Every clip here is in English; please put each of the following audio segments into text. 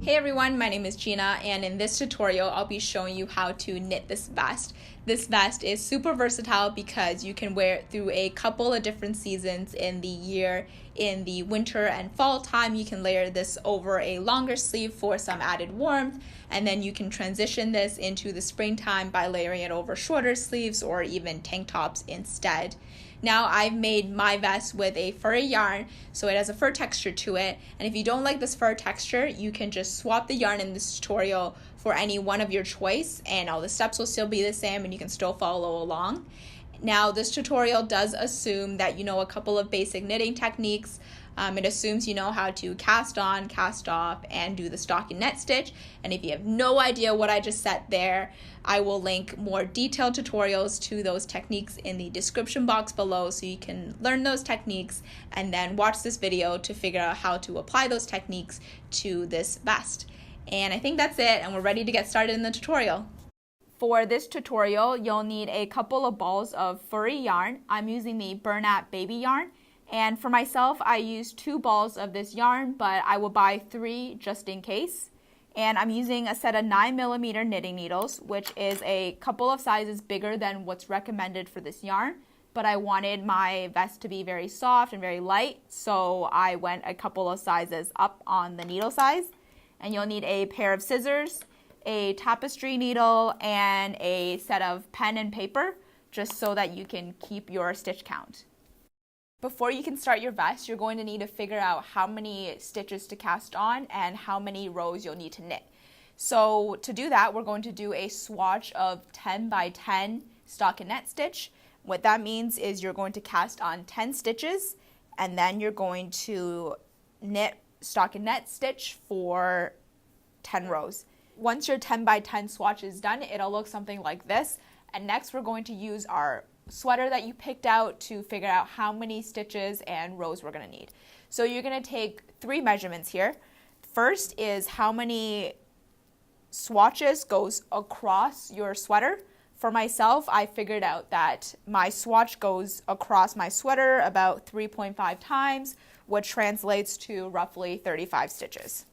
Hey everyone, my name is Gina, and in this tutorial I'll be showing you how to knit this vest. This vest is super versatile because you can wear it through a couple of different seasons in the year. In the winter and fall time, you can layer this over a longer sleeve for some added warmth, and then you can transition this into the springtime by layering it over shorter sleeves or even tank tops instead. Now I've made my vest with a furry yarn, so it has a fur texture to it, and if you don't like this fur texture, you can just swap the yarn in this tutorial for any one of your choice, and all the steps will still be the same and you can still follow along. Now this tutorial does assume that you know a couple of basic knitting techniques. It assumes you know how to cast on, cast off, and do the stockinette stitch. And if you have no idea what I just said there, I will link more detailed tutorials to those techniques in the description box below so you can learn those techniques and then watch this video to figure out how to apply those techniques to this vest. And I think that's it, and we're ready to get started in the tutorial. For this tutorial, you'll need a couple of balls of furry yarn. I'm using the Bernat baby yarn. And for myself, I use 2 balls of this yarn, but I will buy 3 just in case. And I'm using a set of 9mm knitting needles, which is a couple of sizes bigger than what's recommended for this yarn. But I wanted my vest to be very soft and very light, so I went a couple of sizes up on the needle size. And you'll need a pair of scissors, a tapestry needle, and a set of pen and paper, just so that you can keep your stitch count. Before you can start your vest, you're going to need to figure out how many stitches to cast on and how many rows you'll need to knit. So to do that, we're going to do a swatch of 10 by 10 stockinette stitch. What that means is you're going to cast on 10 stitches and then you're going to knit stockinette stitch for 10 rows. Once your 10 by 10 swatch is done, it'll look something like this. And next we're going to use our sweater that you picked out to figure out how many stitches and rows we're going to need. So you're going to take 3 measurements here. First is how many swatches goes across your sweater. For myself, I figured out that my swatch goes across my sweater about 3.5 times, which translates to roughly 35 stitches.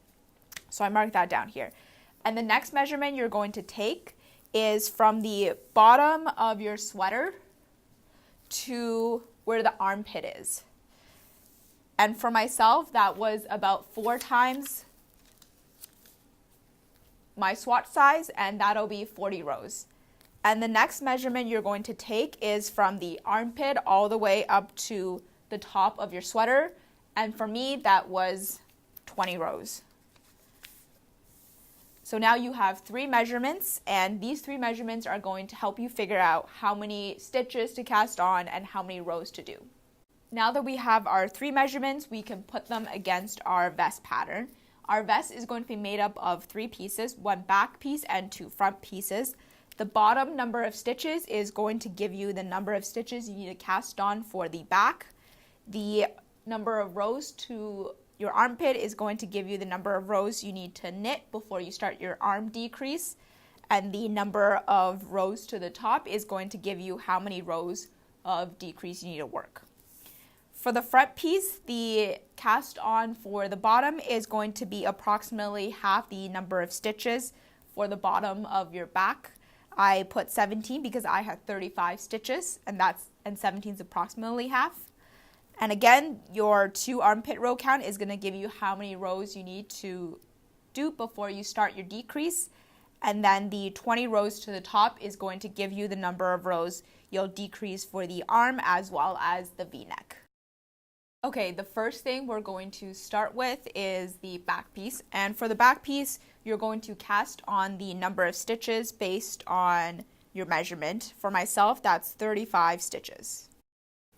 So I marked that down here. And the next measurement you're going to take is from the bottom of your sweater to where the armpit is. And for myself, that was about 4 times my swatch size, and that'll be 40 rows. And the next measurement you're going to take is from the armpit all the way up to the top of your sweater, and for me that was 20 rows. So now you have 3 measurements, and these 3 measurements are going to help you figure out how many stitches to cast on and how many rows to do. Now that we have our 3 measurements, we can put them against our vest pattern. Our vest is going to be made up of 3 pieces, 1 back piece and 2 front pieces. The bottom number of stitches is going to give you the number of stitches you need to cast on for the back. The number of rows to your armpit is going to give you the number of rows you need to knit before you start your arm decrease, and the number of rows to the top is going to give you how many rows of decrease you need to work. For the front piece, the cast on for the bottom is going to be approximately half the number of stitches for the bottom of your back. I put 17 because I had 35 stitches, and 17 is approximately half. And again, your 2 armpit row count is going to give you how many rows you need to do before you start your decrease. And then the 20 rows to the top is going to give you the number of rows you'll decrease for the arm as well as the V-neck. Okay, the first thing we're going to start with is the back piece. And for the back piece, you're going to cast on the number of stitches based on your measurement. For myself, that's 35 stitches.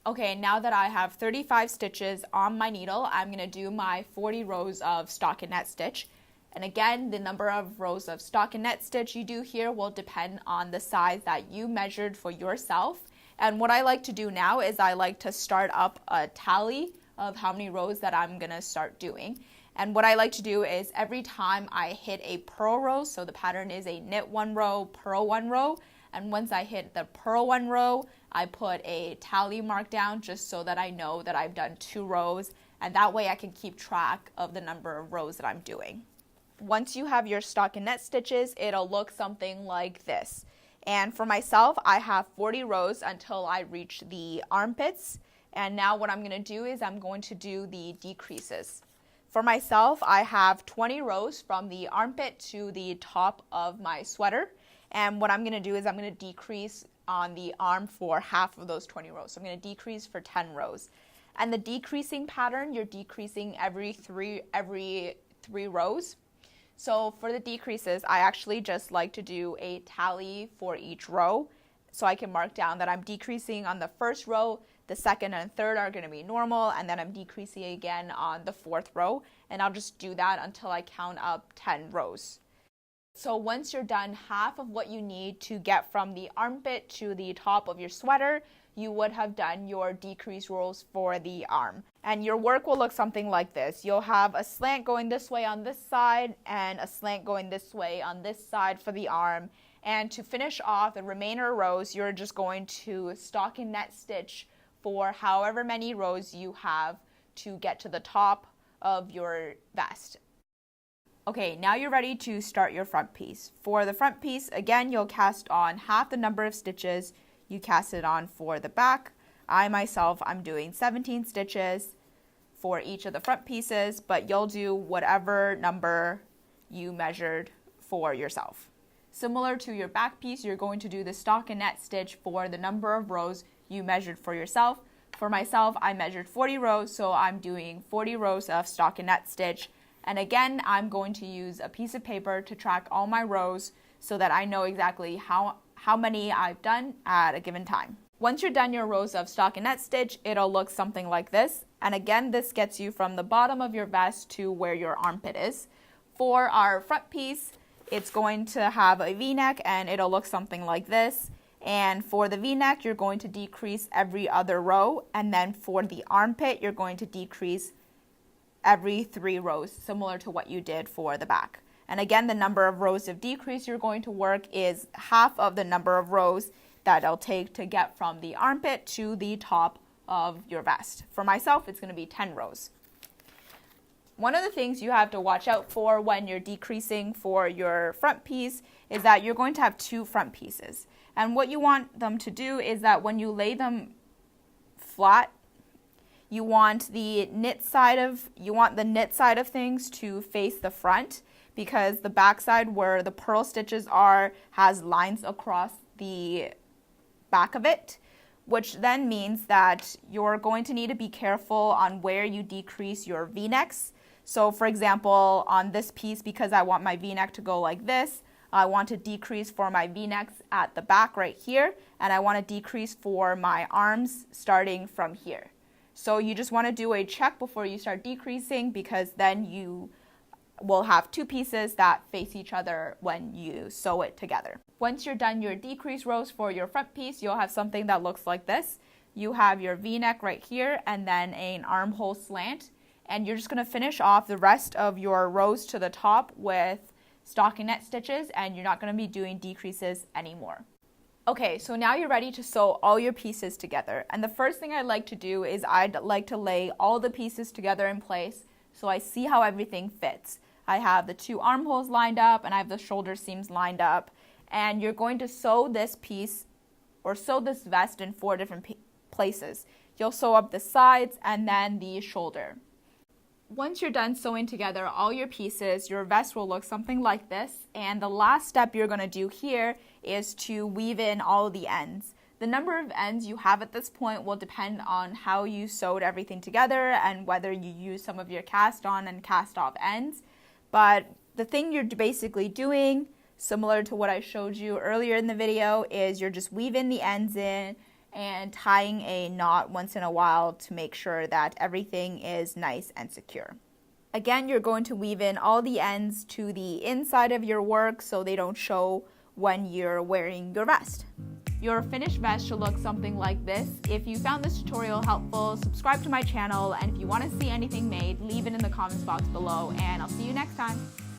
Okay, now that I have 35 stitches on my needle, I'm going to do my 40 rows of stockinette stitch. And again, the number of rows of stockinette stitch you do here will depend on the size that you measured for yourself. And what I like to do now is I like to start up a tally of how many rows that I'm going to start doing. And what I like to do is every time I hit a purl row, so the pattern is a knit 1 row, purl 1 row, and once I hit the purl 1 row, I put a tally mark down just so that I know that I've done 2 rows, and that way I can keep track of the number of rows that I'm doing. Once you have your stockinette stitches, it'll look something like this. And for myself, I have 40 rows until I reach the armpits. And now what I'm going to do is I'm going to do the decreases. For myself, I have 20 rows from the armpit to the top of my sweater. And what I'm going to do is I'm going to decrease on the arm for half of those 20 rows. So I'm going to decrease for 10 rows. And the decreasing pattern, you're decreasing every three rows. So for the decreases, I actually just like to do a tally for each row. So I can mark down that I'm decreasing on the first row, the second and third are going to be normal, and then I'm decreasing again on the fourth row. And I'll just do that until I count up 10 rows. So once you're done half of what you need to get from the armpit to the top of your sweater, you would have done your decrease rows for the arm. And your work will look something like this. You'll have a slant going this way on this side and a slant going this way on this side for the arm. And to finish off the remainder rows, you're just going to stockinette stitch for however many rows you have to get to the top of your vest. Okay, now you're ready to start your front piece. For the front piece, again, you'll cast on half the number of stitches you cast it on for the back. I'm doing 17 stitches for each of the front pieces, but you'll do whatever number you measured for yourself. Similar to your back piece, you're going to do the stockinette stitch for the number of rows you measured for yourself. For myself, I measured 40 rows, so I'm doing 40 rows of stockinette stitch. And again, I'm going to use a piece of paper to track all my rows so that I know exactly how many I've done at a given time. Once you're done your rows of stockinette stitch, it'll look something like this. And again, this gets you from the bottom of your vest to where your armpit is. For our front piece, it's going to have a V-neck and it'll look something like this. And for the V-neck, you're going to decrease every other row. And then for the armpit, you're going to decrease every 3 rows, similar to what you did for the back. And again, the number of rows of decrease you're going to work is half of the number of rows that it'll take to get from the armpit to the top of your vest. For myself, it's going to be 10 rows. One of the things you have to watch out for when you're decreasing for your front piece is that you're going to have 2 front pieces. And what you want them to do is that when you lay them flat, you want the knit side of things to face the front, because the back side where the purl stitches are has lines across the back of it, which then means that you're going to need to be careful on where you decrease your V-necks. So for example, on this piece, because I want my V-neck to go like this, I want to decrease for my V-necks at the back right here, and I want to decrease for my arms starting from here. So you just want to do a check before you start decreasing, because then you will have 2 pieces that face each other when you sew it together. Once you're done your decrease rows for your front piece, you'll have something that looks like this. You have your V-neck right here and then an armhole slant, and you're just going to finish off the rest of your rows to the top with stockinette stitches, and you're not going to be doing decreases anymore. Okay, so now you're ready to sew all your pieces together. And the first thing I'd like to do is I'd like to lay all the pieces together in place so I see how everything fits. I have the 2 armholes lined up and I have the shoulder seams lined up. And you're going to sew this piece or sew this vest in 4 different places. You'll sew up the sides and then the shoulder. Once you're done sewing together all your pieces, your vest will look something like this. And the last step you're going to do here is to weave in all the ends. The number of ends you have at this point will depend on how you sewed everything together and whether you use some of your cast on and cast off ends. But the thing you're basically doing, similar to what I showed you earlier in the video, is you're just weaving the ends in and tying a knot once in a while to make sure that everything is nice and secure. Again, you're going to weave in all the ends to the inside of your work so they don't show when you're wearing your vest. Your finished vest should look something like this. If you found this tutorial helpful, subscribe to my channel, and if you want to see anything made, leave it in the comments box below, and I'll see you next time.